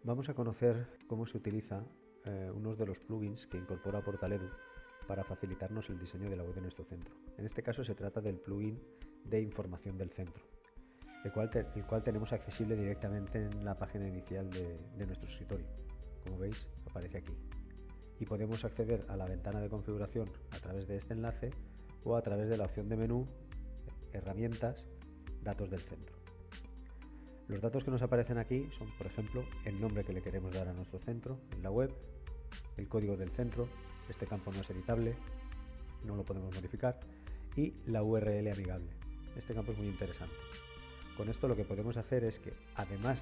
Vamos a conocer cómo se utiliza uno de los plugins que incorpora Portaledu para facilitarnos el diseño de la web de nuestro centro. En este caso se trata del plugin de información del centro, el cual tenemos accesible directamente en la página inicial de nuestro escritorio. Como veis, aparece aquí. Y podemos acceder a la ventana de configuración a través de este enlace o a través de la opción de menú, herramientas, datos del centro. Los datos que nos aparecen aquí son, por ejemplo, el nombre que le queremos dar a nuestro centro en la web, el código del centro, este campo no es editable, no lo podemos modificar, y la URL amigable. Este campo es muy interesante. Con esto lo que podemos hacer es que, además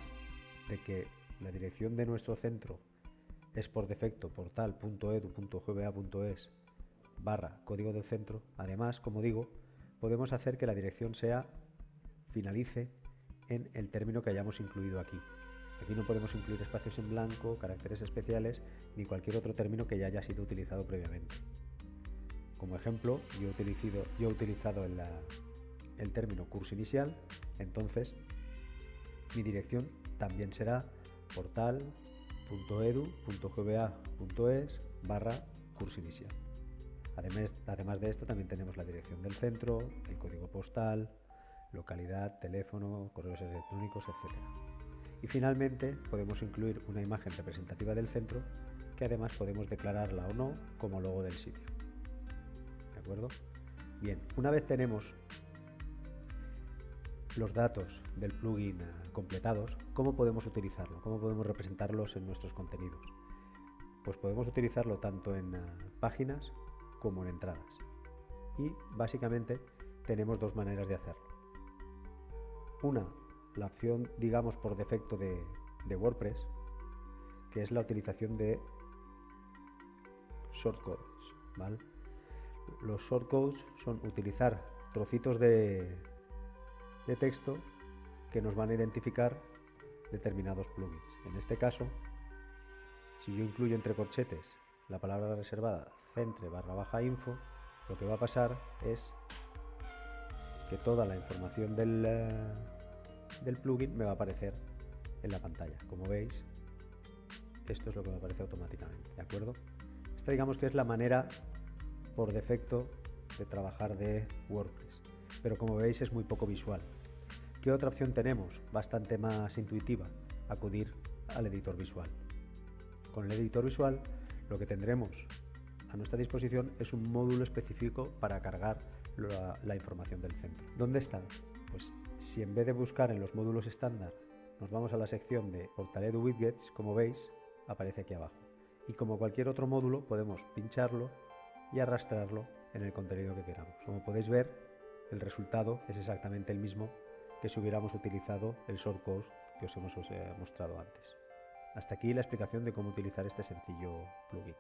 de que la dirección de nuestro centro es por defecto portal.edu.gba.es /código del centro, además, como digo, podemos hacer que la dirección finalice en el término que hayamos incluido aquí. Aquí no podemos incluir espacios en blanco, caracteres especiales ni cualquier otro término que ya haya sido utilizado previamente. Como ejemplo, yo he utilizado el término curso inicial, entonces mi dirección también será portal.edu.gba.es /curso inicial. Además de esto, también tenemos la dirección del centro, el código postal, localidad, teléfono, correos electrónicos, etc. Y finalmente podemos incluir una imagen representativa del centro que además podemos declararla o no como logo del sitio. ¿De acuerdo? Bien, una vez tenemos los datos del plugin completados, ¿cómo podemos utilizarlo? ¿Cómo podemos representarlos en nuestros contenidos? Pues podemos utilizarlo tanto en páginas como en entradas. Y básicamente tenemos dos maneras de hacerlo. Una, la opción, digamos, por defecto de WordPress, que es la utilización de shortcodes, ¿vale? Los shortcodes son utilizar trocitos de texto que nos van a identificar determinados plugins. En este caso, si yo incluyo entre corchetes la palabra reservada centre /info, lo que va a pasar es que toda la información del plugin me va a aparecer en la pantalla. Como veis, esto es lo que me aparece automáticamente, ¿de acuerdo? Esta, digamos, que es la manera por defecto de trabajar de WordPress, pero como veis es muy poco visual. ¿Qué otra opción tenemos? Bastante más intuitiva: acudir al editor visual. Con el editor visual lo que tendremos a nuestra disposición es un módulo específico para cargar la información del centro. ¿Dónde está? Pues si en vez de buscar en los módulos estándar nos vamos a la sección de Portaledu Widgets, como veis, aparece aquí abajo. Y como cualquier otro módulo, podemos pincharlo y arrastrarlo en el contenido que queramos. Como podéis ver, el resultado es exactamente el mismo que si hubiéramos utilizado el shortcode que os hemos mostrado antes. Hasta aquí la explicación de cómo utilizar este sencillo plugin.